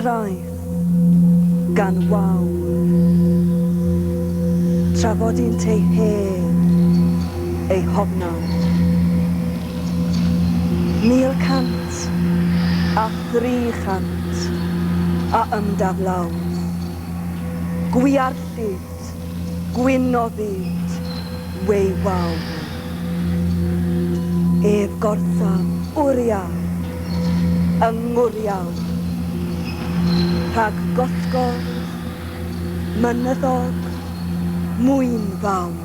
traeth gan wawr, trafodint ei hen, ei hofnaw. 1,300 a ymdaflaw. Gwiarllyd, gwynnoddyd, wei wawr. Ef gortham wriaw, yngwriaw. Rhag gothgor, mynyddog, mwyn fawr.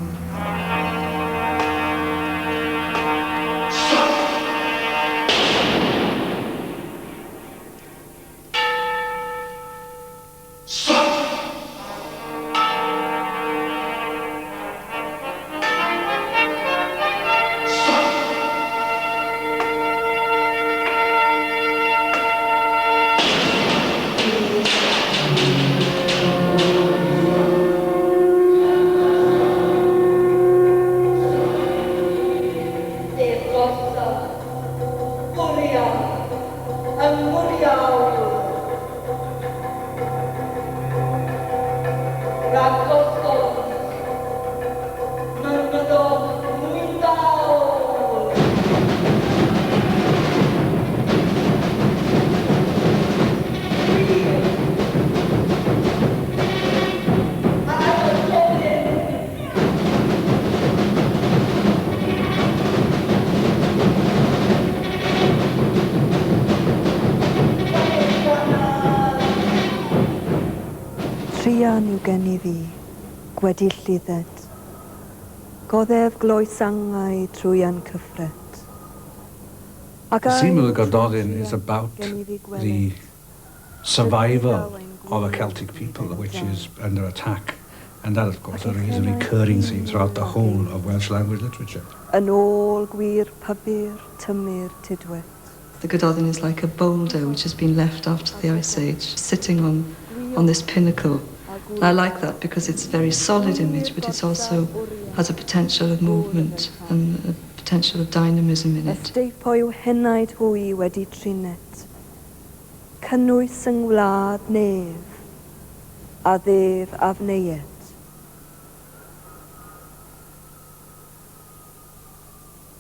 Trian yw gen I fi, gwedillydded. Goddef gloesangau trwy'n cyffred. The theme of the Gododdin is about the survival of a Celtic people which is under attack. And that, of course, is a recurring theme throughout the whole of Welsh language literature. Yn ôl gwir pybyr tymir tidwet. The Gododdin is like a boulder which has been left after the Ice Age, sitting on this pinnacle. And I like that because it's a very solid image, but it also has a potential of movement and a potential of dynamism in it. Ysteipo yw henaid hwy wedi trinet. Cynnwys yng ngwlad nef, a ddef afneued.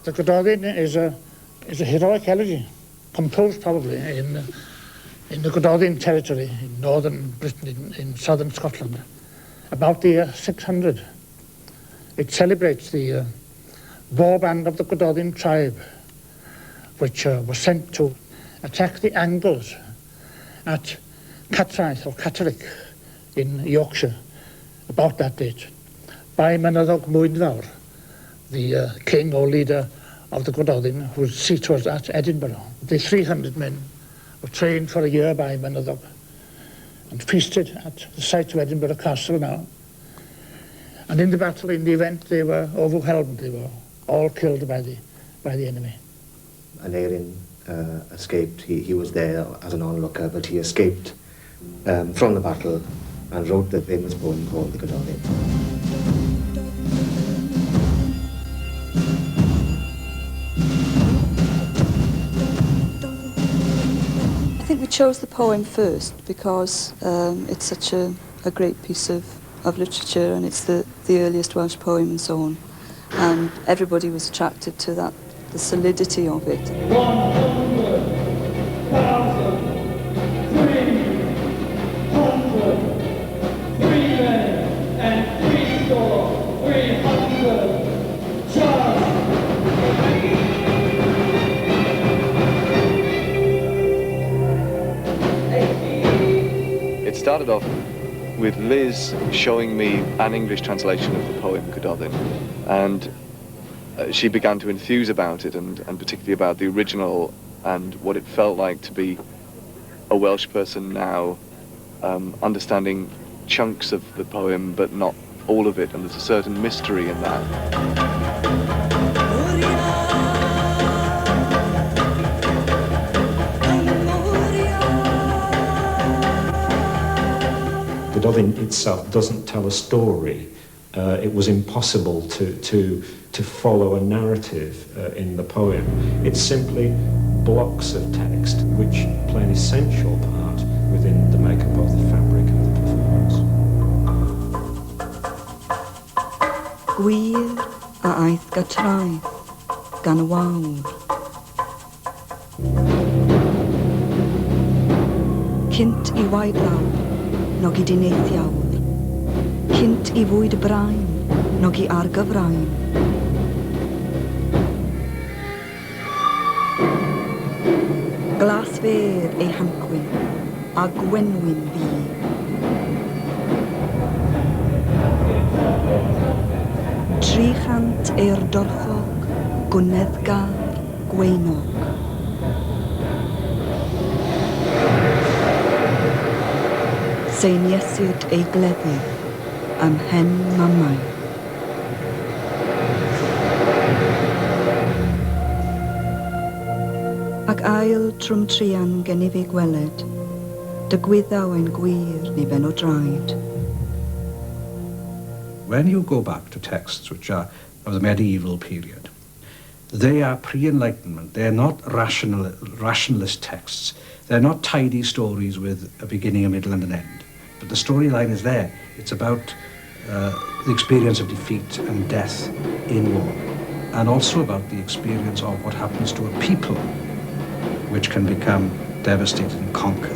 The Gododdin is a heroic elegy, composed probably in the Gododdin territory in northern Britain, in southern Scotland, about the year 600. It celebrates the war band of the Gododdin tribe, which was sent to attack the Angles at Catraeth or Catterick in Yorkshire about that date by Mynyddog Mwynfawr, the king or leader of the Gododdin, whose seat was at Edinburgh. The 300 men were trained for a year by Mynyddog and feasted at the site of Edinburgh Castle now. And in the battle, in the event, they were overwhelmed. They were all killed by the enemy. Aneurin escaped. He was there as an onlooker, but he escaped from the battle and wrote the famous poem called the Gododdin. I think we chose the poem first because it's such a great piece of literature, and it's the earliest Welsh poem and so on. And everybody was attracted to that, the solidity of it. 300. It started off with Liz showing me an English translation of the poem Gododdin, and she began to enthuse about it, and particularly about the original and what it felt like to be a Welsh person now, understanding chunks of the poem but not all of it, and there's a certain mystery in that. Gododdin itself doesn't tell a story. It was impossible to follow a narrative in the poem. It's simply blocks of text which play an essential part within the makeup of the fabric of the performance. Gwir a aeth gatraeth gan y wawr. Cynt I waed law, nog I dineith iawr. Cynt I fwyd y brain, nog I argyfrain. Glas fer ei hancwyn, a gwenwyn fi. Tri chant e'r dorchog, gwyneddgar, gweinog. Sein iesyd ei gleddydd am hen mamau. Ac ail trwm trian gennyf ei gweled, dygwyddaw ein gwir neu ben o draed. When you go back to texts which are of the medieval period, they are pre-Enlightenment. They're not rationalist texts. They're not tidy stories with a beginning, a middle and an end. But the storyline is there. It's about the experience of defeat and death in war, and also about the experience of what happens to a people which can become devastated and conquered.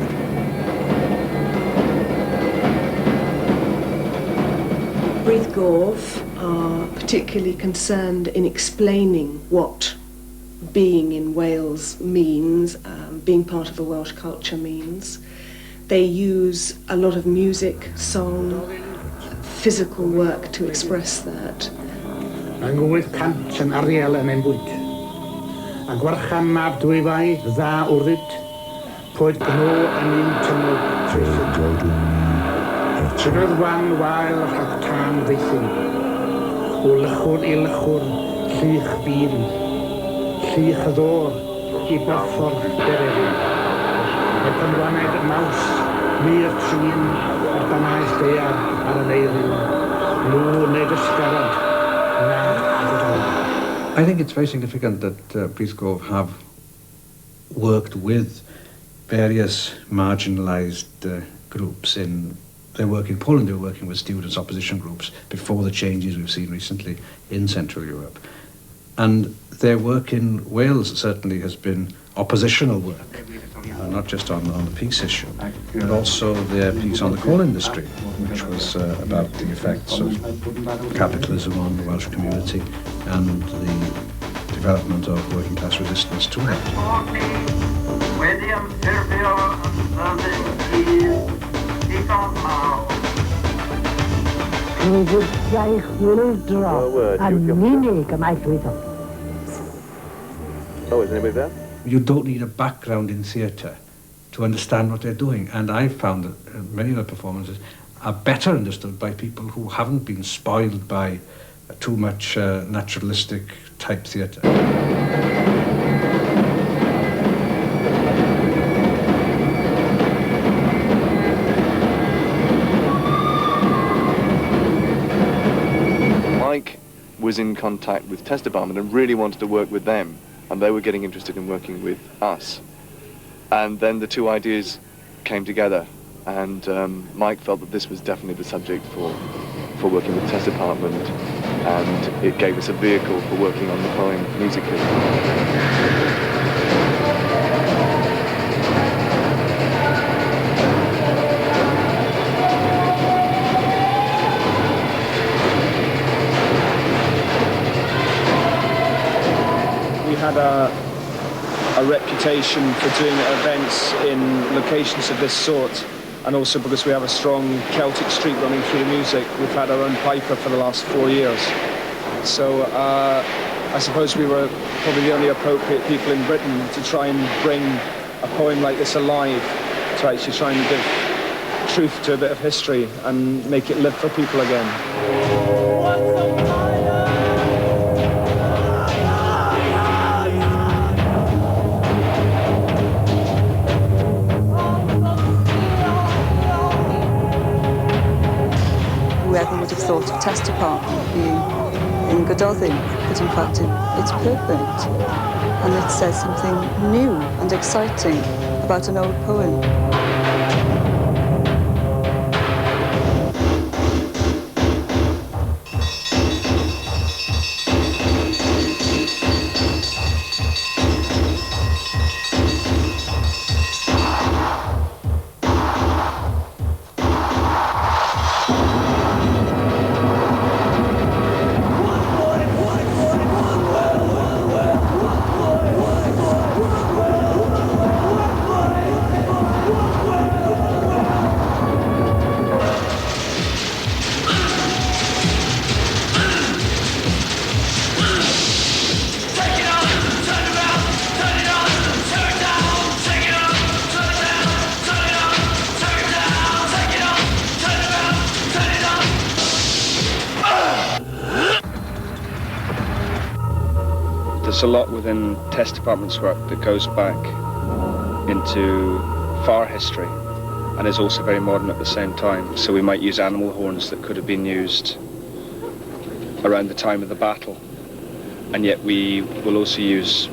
Brith Gof are particularly concerned in explaining what being in Wales means, being part of a Welsh culture means. They use a lot of music, song, physical work to express that. Yn 800 yn ariel yn enbwyd. A gwarchan mab dwyfau, dda wryd, poed gno yn un tynnu treisig. Trydydd wan wael rhag tân ddeithyn. O lychwr I lychwr, llich bîn. Llich y ddor I borffor derefyn. Mae pynwaned maws, mir trin, ar banaeth dear ar y neirin. Nhw nid ysgarad, na Gododdin. I think it's very significant that Brith Gof have worked with various marginalised groups in their work in Poland. They were working with students' opposition groups before the changes we've seen recently in Central Europe. And their work in Wales certainly has been oppositional work, not just on the peace issue, but also their piece on the coal industry, which was about the effects of capitalism on the Welsh community and the development of working class resistance to that. Oh, is anybody there? You don't need a background in theatre to understand what they're doing, and I've found that many of the performances are better understood by people who haven't been spoiled by too much naturalistic type theatre. Mike was in contact with Test Department and really wanted to work with them, and they were getting interested in working with us. And then the two ideas came together, and Mike felt that this was definitely the subject for working with Test Department, and it gave us a vehicle for working on the poem musically. We had a reputation for doing events in locations of this sort, and also because we have a strong Celtic streak running through the music. We've had our own piper for the last 4 years. So I suppose we were probably the only appropriate people in Britain to try and bring a poem like this alive, to actually try and give truth to a bit of history and make it live for people again. Whoever would have thought of Test Department being in Gododdin, but in fact it's perfect. And it says something new and exciting about an old poem. There's a lot within test department's work that goes back into far history and is also very modern at the same time. So we might use animal horns that could have been used around the time of the battle, and yet we will also use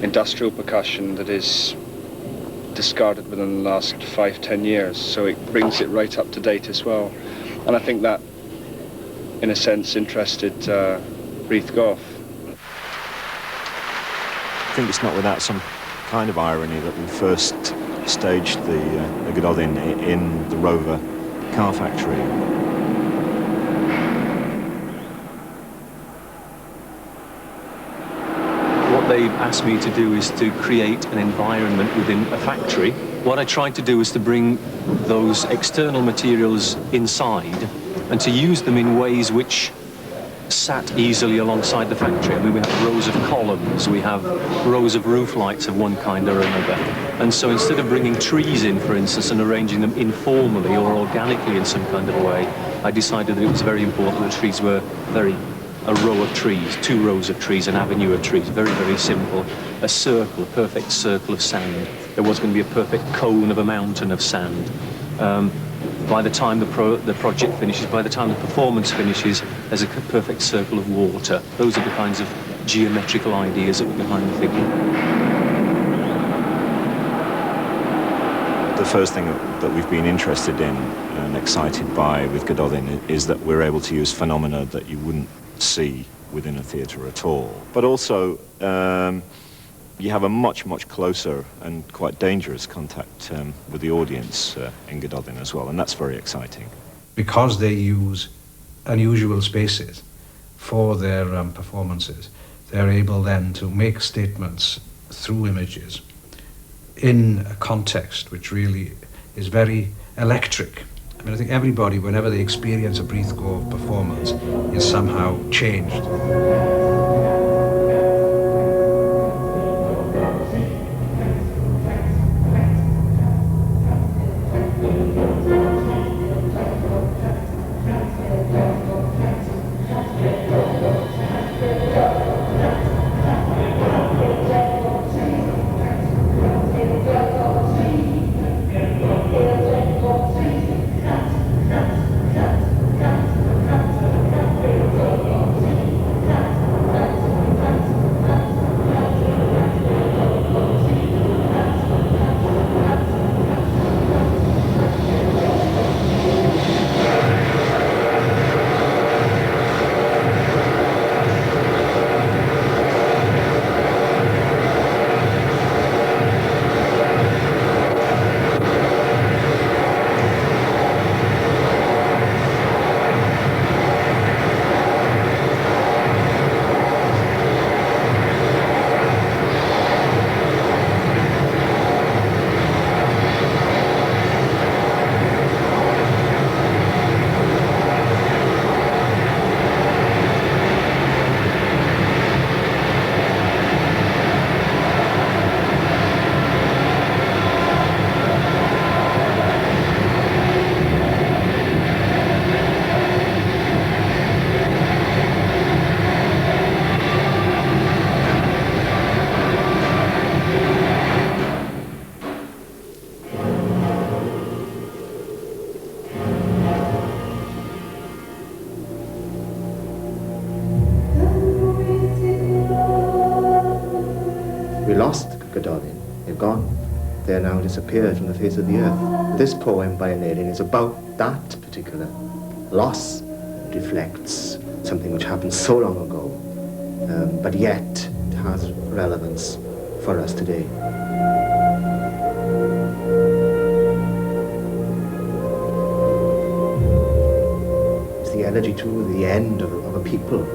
industrial percussion that is discarded within the last 5-10 years, so it brings it right up to date as well. And I think that, in a sense, interested Brith Gof. I think it's not without some kind of irony that we first staged the Gododdin in the Rover car factory. What they've asked me to do is to create an environment within a factory. What I tried to do is to bring those external materials inside and to use them in ways which sat easily alongside the factory. I mean, we have rows of columns, we have rows of roof lights of one kind or another. And so instead of bringing trees in, for instance, and arranging them informally or organically in some kind of a way, I decided that it was very important that trees were a row of trees, 2 rows of trees, an avenue of trees, very, very simple. A circle, a perfect circle of sand. There was going to be a perfect cone of a mountain of sand. By the time the project finishes, by the time the performance finishes, there's a perfect circle of water. Those are the kinds of geometrical ideas that were behind the figure. The first thing that we've been interested in and excited by with Gododdin is that we're able to use phenomena that you wouldn't see within a theatre at all. But also, you have a much, much closer and quite dangerous contact with the audience in Gododdin as well, and that's very exciting. Because they use unusual spaces for their performances, they're able then to make statements through images in a context which really is very electric. I mean, I think everybody, whenever they experience a Brith Gof performance, is somehow changed. We lost Gododdin. They're gone. They're now disappeared from the face of the earth. This poem by an alien is about that particular loss. It reflects something which happened so long ago, but yet it has relevance for us today. It's the elegy to the end of a people.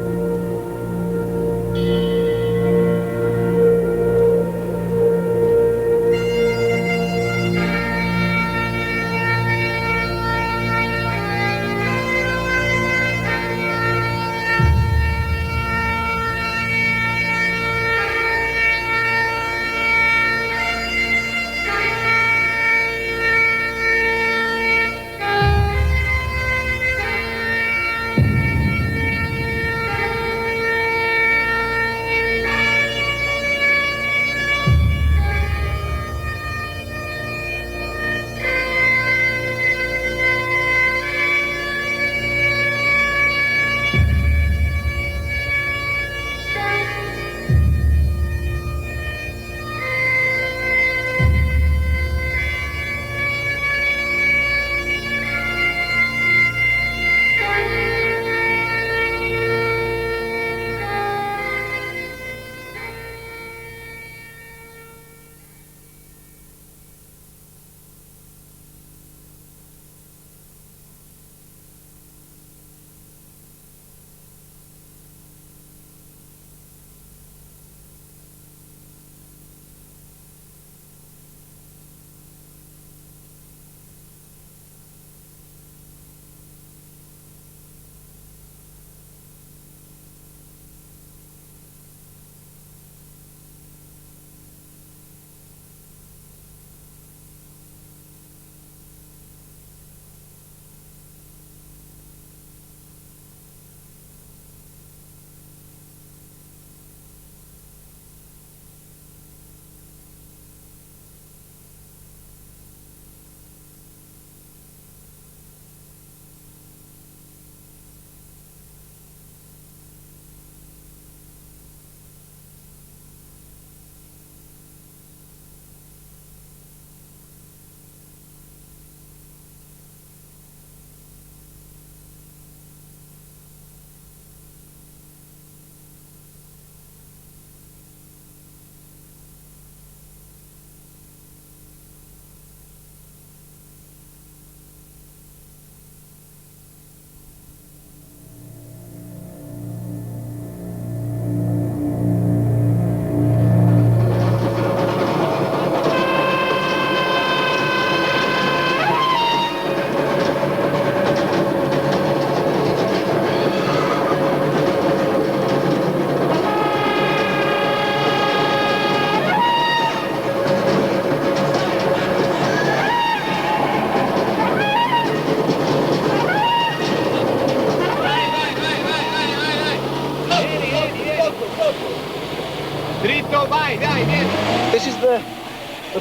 This is the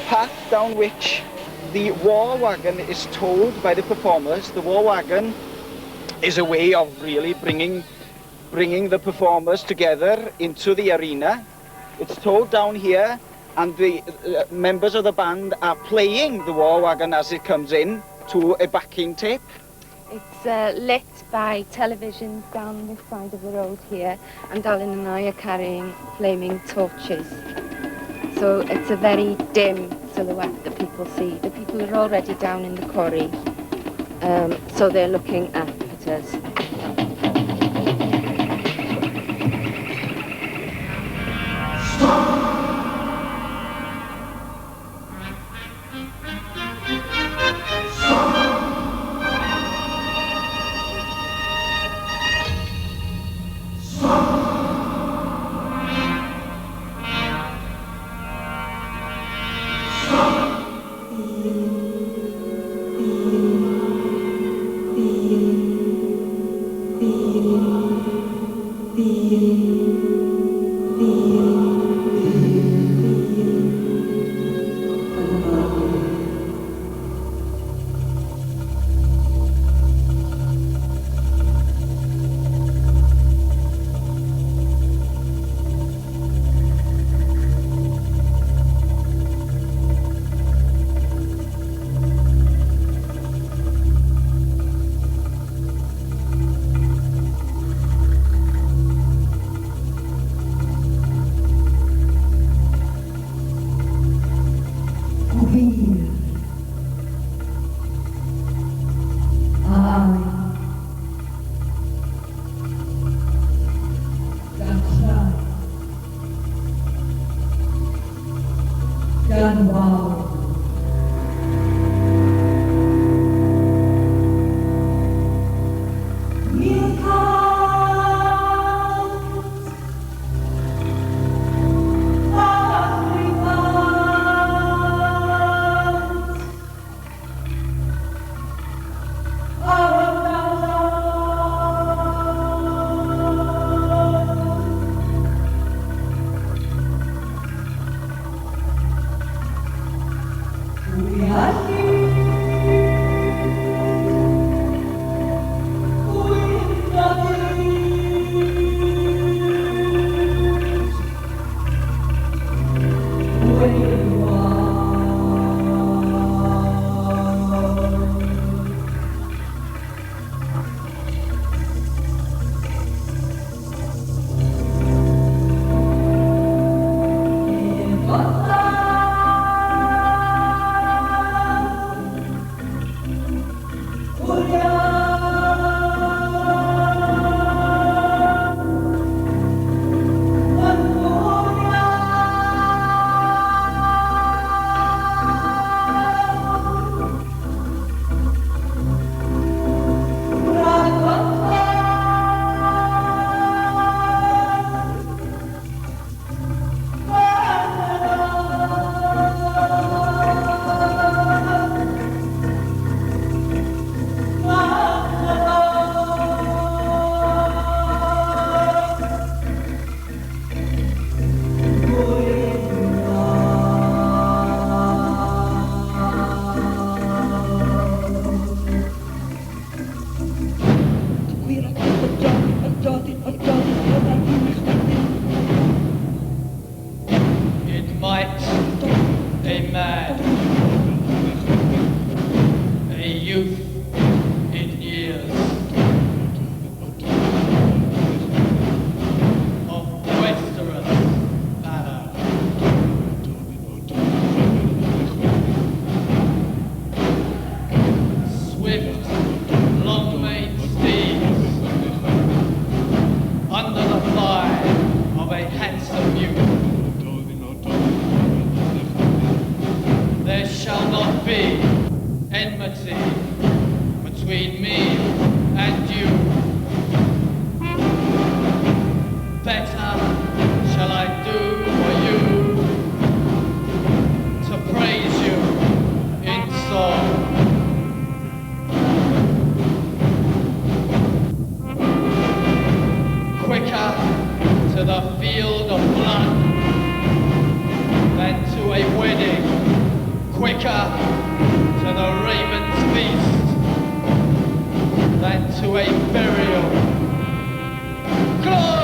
path down which the war wagon is towed by the performers. The war wagon is a way of really bringing the performers together into the arena. It's towed down here, and the members of the band are playing the war wagon as it comes in to a backing tape. It's lit by television down this side of the road here, and Alan and I are carrying flaming torches. So it's a very dim silhouette that people see. The people are already down in the quarry, so they're looking up at us. To to the field of blood, then to a wedding, quicker to the raven's feast, then to a burial. Climb!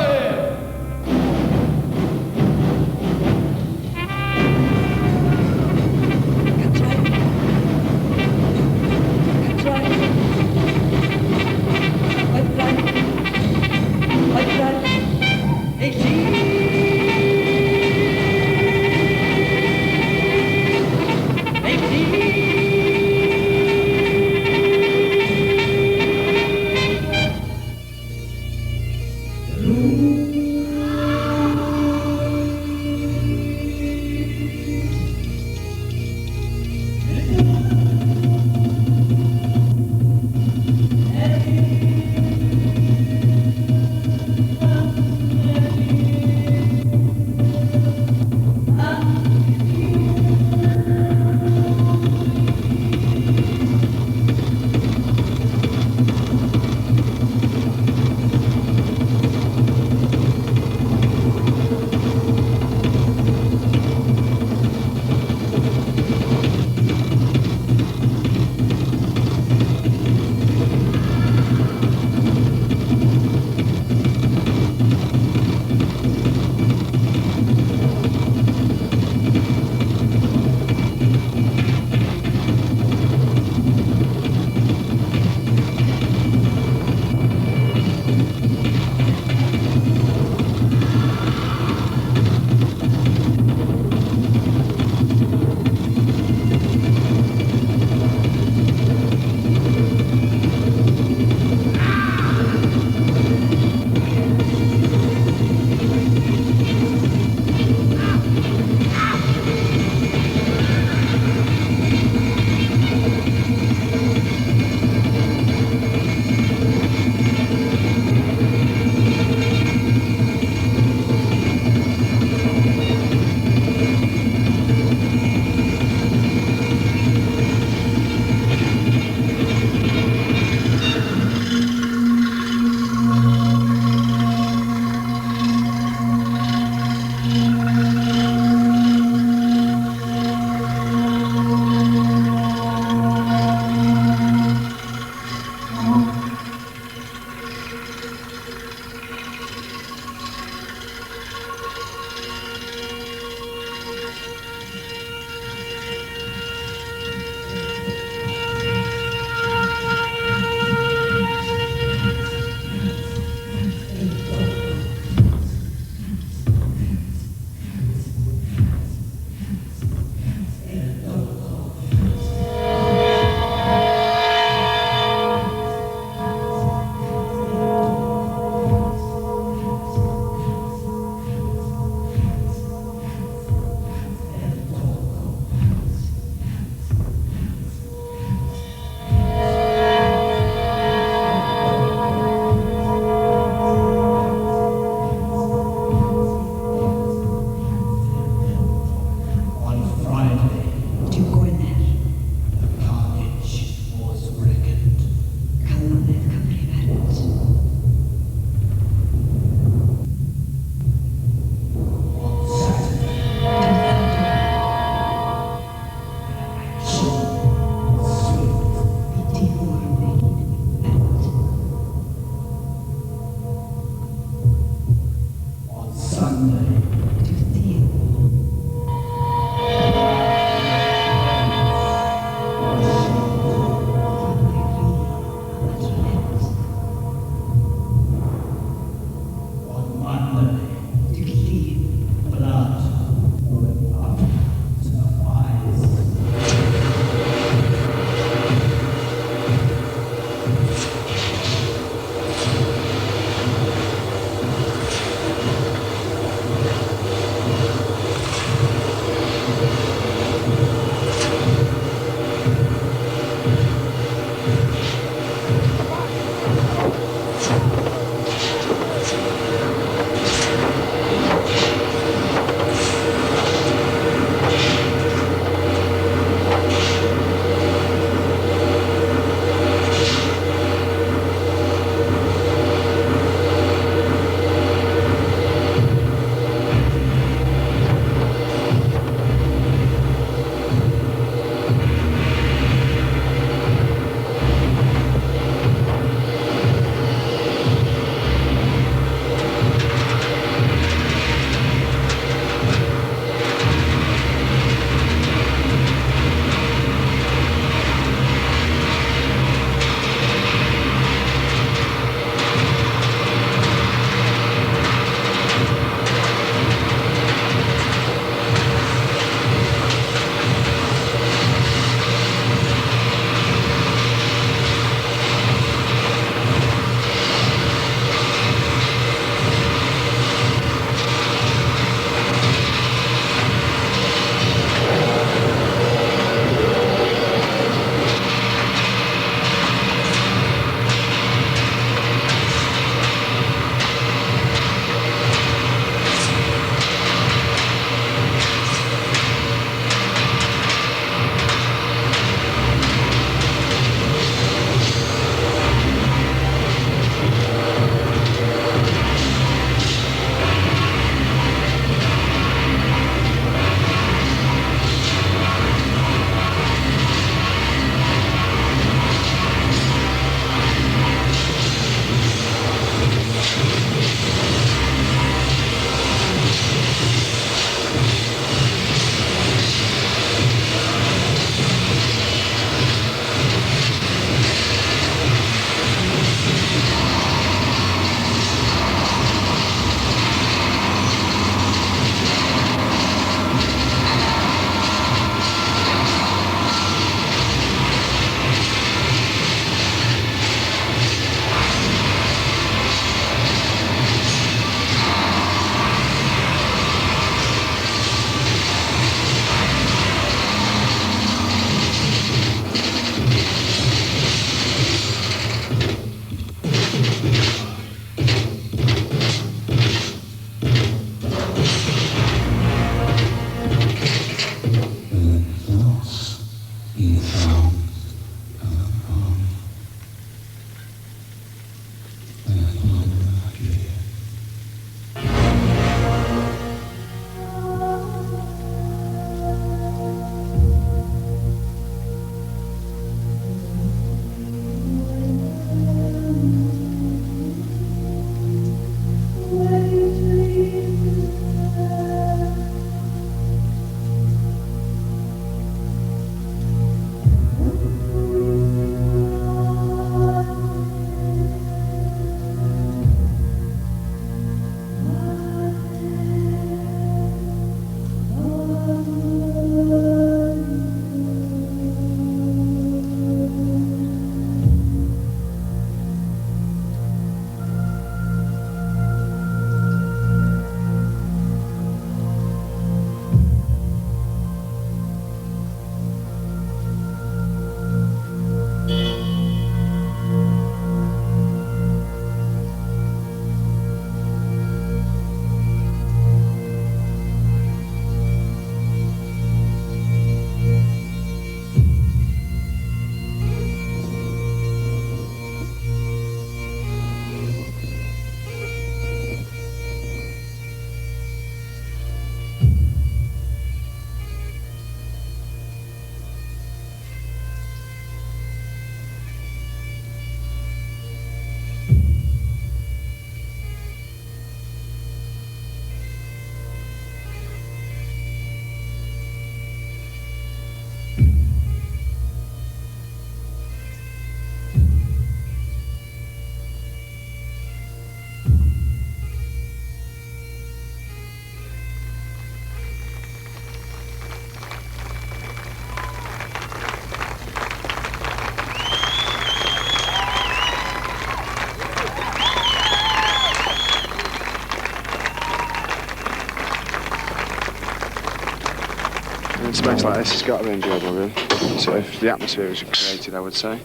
in space like this, it's got to be enjoyable, really. Sort of the atmosphere is created, I would say.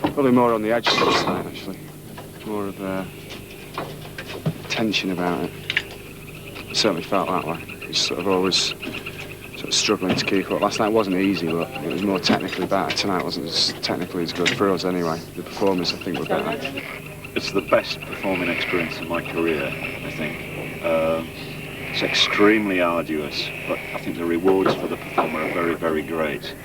Probably more on the edge of this night, actually. More of tension about it. It certainly felt that way. It's sort of always sort of struggling to keep up. Last night wasn't easy, but it was more technically better. Tonight wasn't as technically as good for us anyway. The performance, I think, were better. It's the best performing experience of my career, I think. It's extremely arduous, but I think the rewards for the performer are very, very great.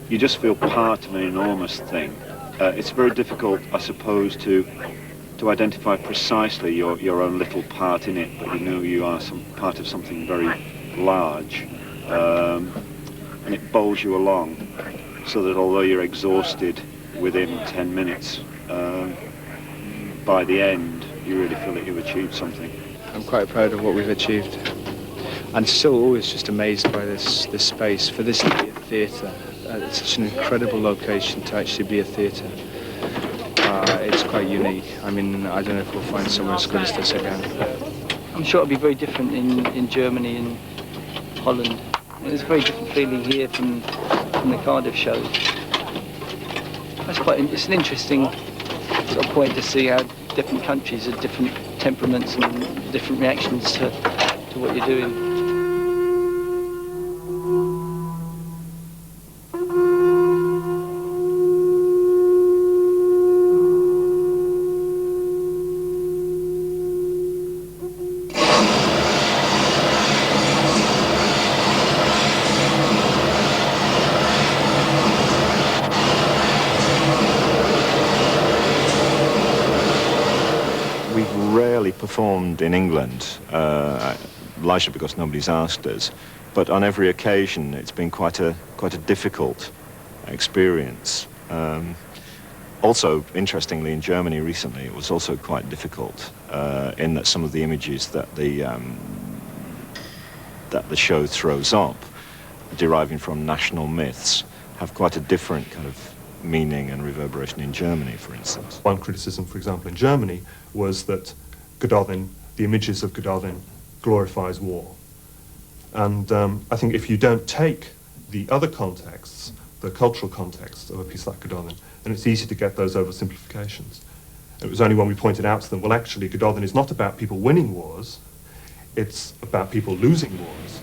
You just feel part of an enormous thing. It's very difficult, I suppose, to identify precisely your own little part in it, but you know you are part of something very large, and it bowls you along, so that although you're exhausted within 10 minutes, by the end you really feel that you've achieved something. I'm quite proud of what we've achieved, and still always just amazed by this space. For this to be a theatre, it's such an incredible location to actually be a theatre. It's quite unique. I mean, I don't know if we'll find somewhere as good as this again. I'm sure it'll be very different in Germany and Holland. There's a very different feeling here from the Cardiff show. It's an interesting sort of point to see how different countries have different temperaments and different reactions to what you're doing. Performed in England, largely because nobody's asked us, but on every occasion it's been quite a difficult experience. Also, interestingly, in Germany recently, it was also quite difficult in that some of the images that the show throws up, deriving from national myths, have quite a different kind of meaning and reverberation in Germany, for instance. One criticism, for example, in Germany was that Gododdin, the images of Gododdin, glorifies war. And I think if you don't take the other contexts, the cultural context of a piece like Gododdin, then it's easy to get those oversimplifications. It was only when we pointed out to them, well, actually, Gododdin is not about people winning wars, it's about people losing wars.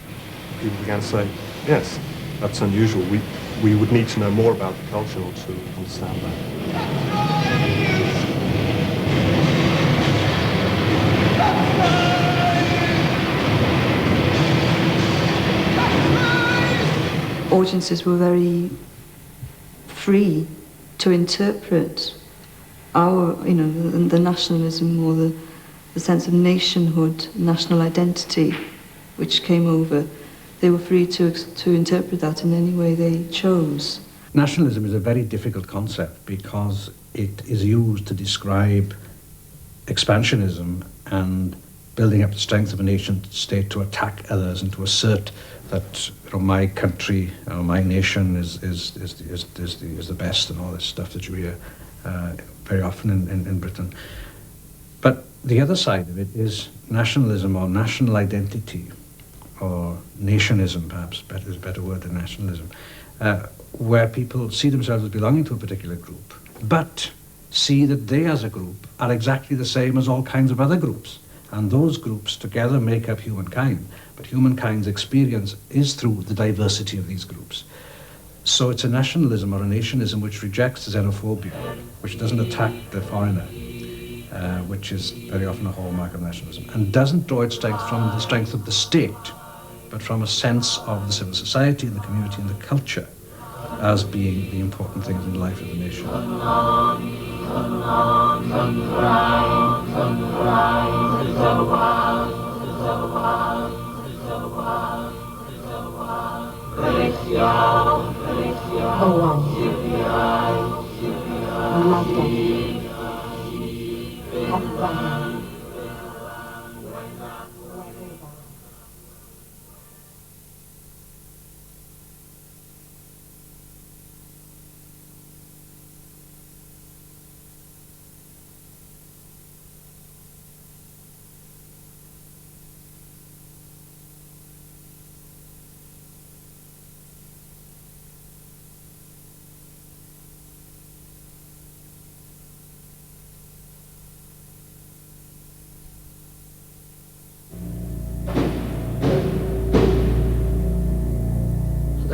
People began to say, yes, that's unusual. We would need to know more about the culture to understand that. Audiences were very free to interpret our, the nationalism or the sense of nationhood, national identity, which came over. They were free to interpret that in any way they chose. Nationalism is a very difficult concept because it is used to describe expansionism and building up the strength of a nation state to attack others and to assert that my country or my nation is the best and all this stuff that you hear very often in Britain. But the other side of it is nationalism or national identity, or nationism perhaps is a better word than nationalism, where people see themselves as belonging to a particular group, but see that they as a group are exactly the same as all kinds of other groups. And those groups together make up humankind. But humankind's experience is through the diversity of these groups. So it's a nationalism or a nationism which rejects xenophobia, which doesn't attack the foreigner, which is very often a hallmark of nationalism, and doesn't draw its strength from the strength of the state, but from a sense of the civil society and the community and the culture as being the important things in the life of the nation.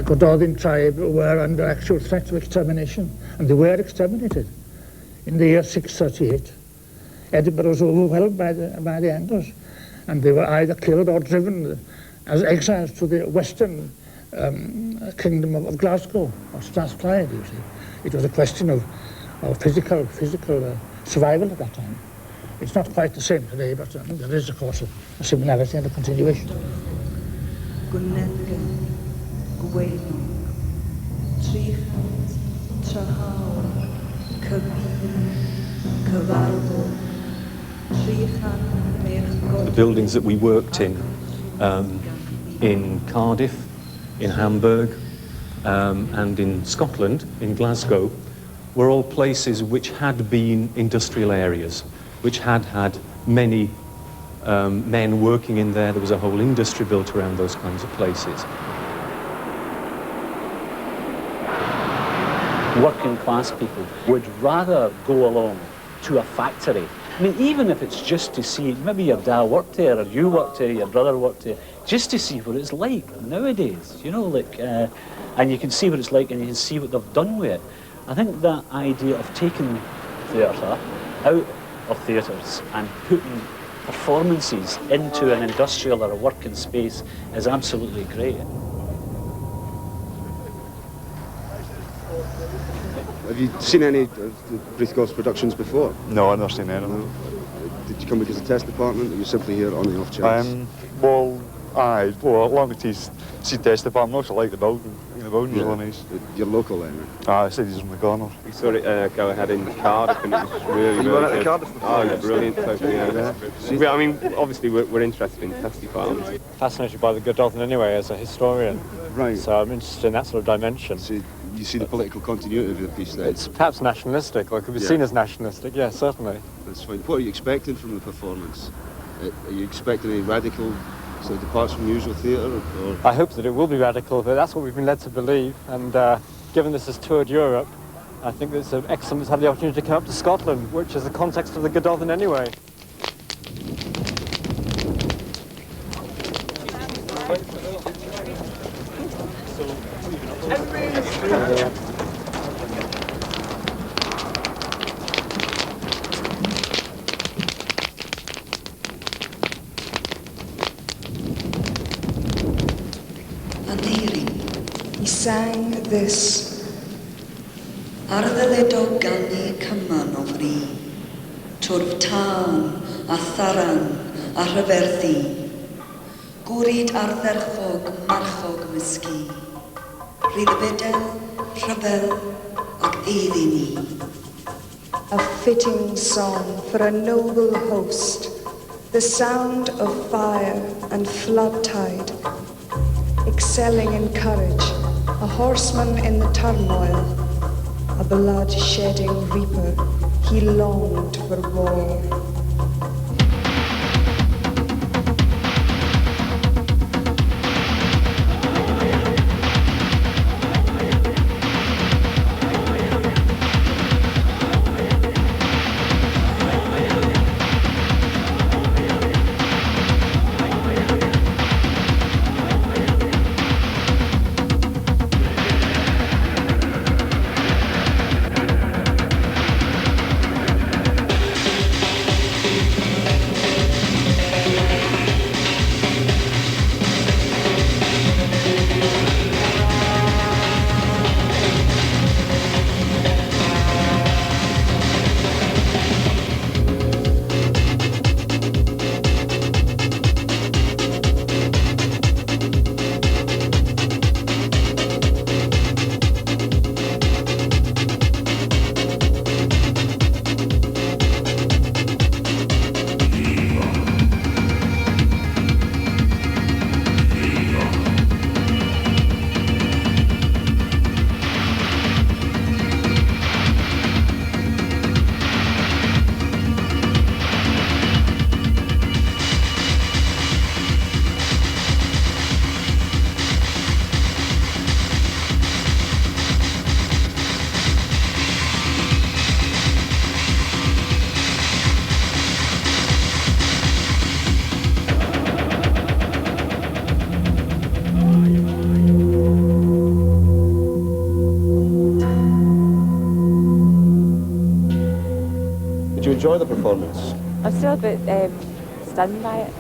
the Gododdin tribe were under actual threat of extermination, and they were exterminated. In the year 638, Edinburgh was overwhelmed by the Enders, and they were either killed or driven as exiles to the western kingdom of Glasgow, or Strathclyde, you see. It was a question of physical survival at that time. It's not quite the same today, but there is, of course, a similarity and a continuation. The buildings that we worked in Cardiff, in Hamburg, and in Scotland, in Glasgow, were all places which had been industrial areas, which had had many men working in there. There was a whole industry built around those kinds of places. Working class people would rather go along to a factory. I mean, even if it's just to see, maybe your dad worked there, or you worked there, your brother worked there, just to see what it's like nowadays, you know, like, and you can see what it's like and you can see what they've done with it. I think that idea of taking theatre out of theatres and putting performances into an industrial or a working space is absolutely great. Have you seen any of the Brith Gof's productions before? No, I've never seen any of them. Did you come because of the test department, or are you simply here on the off chance? Well, I wanted to see the test department. I also like the building. I think the building's really nice. You're local then? I said he's on the corner. We saw it go ahead in Cardiff, and it was really, You were at good. the Cardiff before? Oh, yeah, brilliant. I mean, obviously we're interested in test departments. Fascinated by the Gododdin anyway, as a historian. Right. So I'm interested in that sort of dimension. So you see the political continuity of the piece there? It's perhaps nationalistic, or it could be seen as nationalistic, yes, certainly. That's fine. What are you expecting from the performance? Are you expecting any radical sort of departs from usual theatre? Or? I hope that it will be radical, but that's what we've been led to believe. And given this has toured Europe, I think it's excellent to have the opportunity to come up to Scotland, which is the context of the Gododdin anyway. He sang this. Arddyled o gannu cyman o fri, twrf tân a tharan a rhyferthu, gwryd ardderchog marchog mysgu, rhyddbedel, rhyfel ac eiddini. A fitting song for a noble host, the sound of fire and flood tide, excelling in courage, a horseman in the turmoil, a blood-shedding reaper, he longed for war. enjoy the performance? I'm still a bit stunned by it.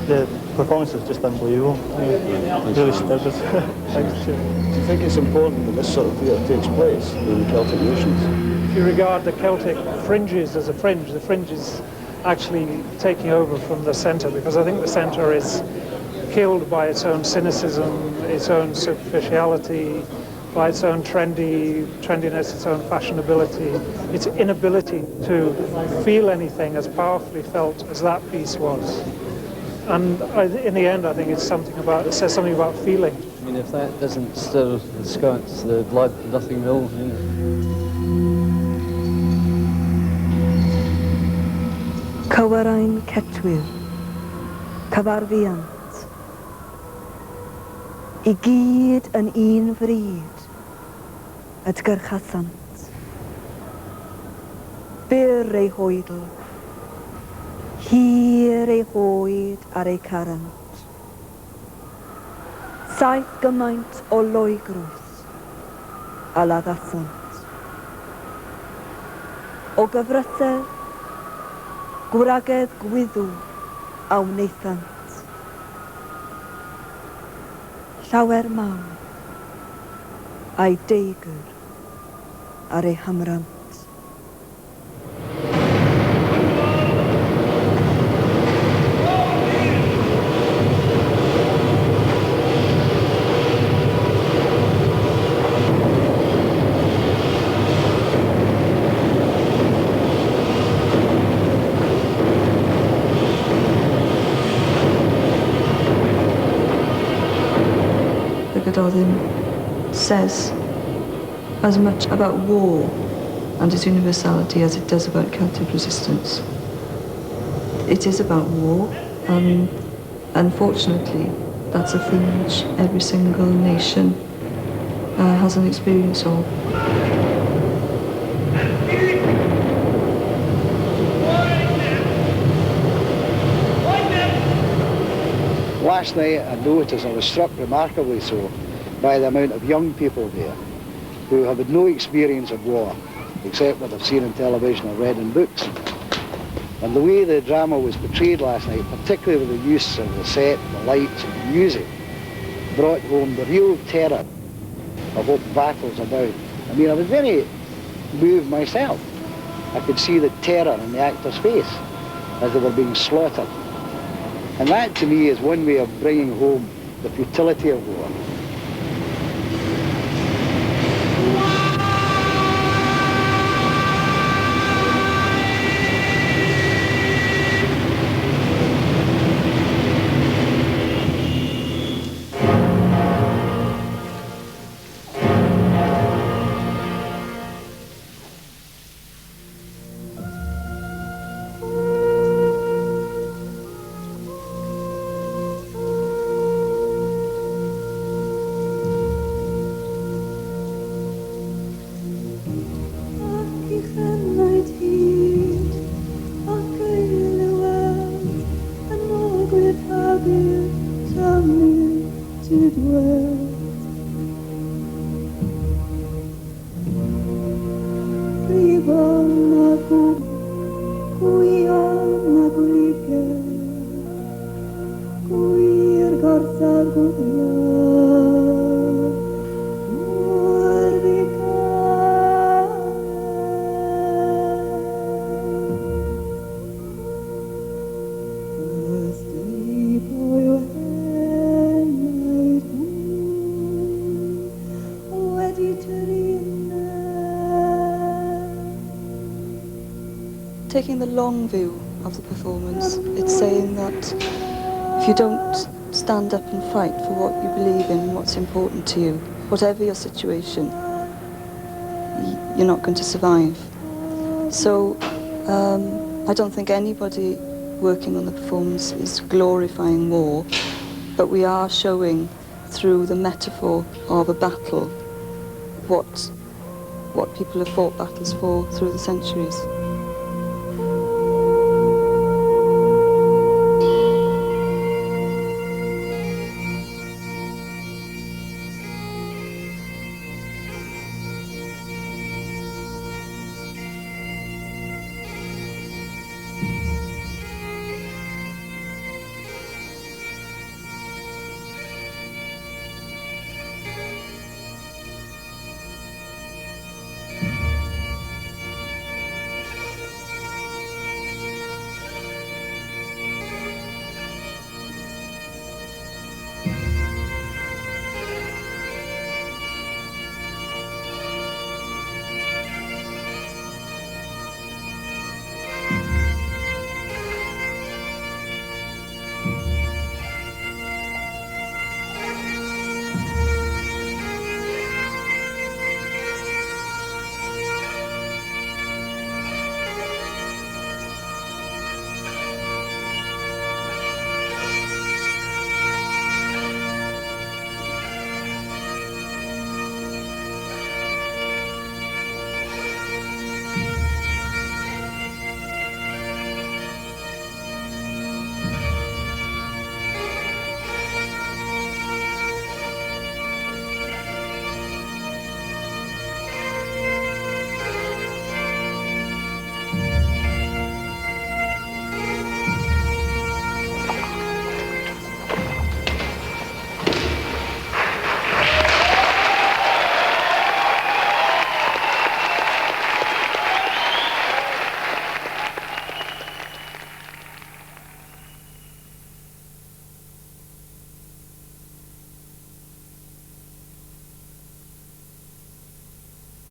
The performance is just unbelievable. Really stirred us. Thanks, Do you think it's important that this sort of theatre takes place in the Celtic nations? If you regard the Celtic fringes as a fringe, the fringe is actually taking over from the centre, because I think the centre is killed by its own cynicism, its own superficiality, by its own trendiness, its own fashionability, its inability to feel anything as powerfully felt as that piece was. And in the end, I think it says something about feeling. I mean, if that doesn't stir the Scots, the blood, nothing will, you know. Cywarain cetwyr, cyfarfiant, I gyd yn un fryd, ydgyrchasant. Byr ei hwydl, hir ei hwyd ar ei carant. Saith gymaint o loegrws a laddasant. O gyfrysedd, gwragedd gwyddw a wnaethant. Llawer mawr a'i deigr ar ei hamrant. Gododdin says as much about war and its universality as it does about Celtic resistance. It is about war, and unfortunately that's a thing which every single nation has an experience of. Last night I noticed, I was struck remarkably so by the amount of young people there who have had no experience of war except what they've seen on television or read in books. And the way the drama was portrayed last night, particularly with the use of the set, the lights and the music, brought home the real terror of what the battle's about. I mean, I was very moved myself. I could see the terror in the actors' face as they were being slaughtered. And that, to me, is one way of bringing home the futility of war. Taking the long view of the performance, it's saying that if you don't stand up and fight for what you believe in, what's important to you, whatever your situation, you're not going to survive. So I don't think anybody working on the performance is glorifying war, but we are showing through the metaphor of a battle what people have fought battles for through the centuries.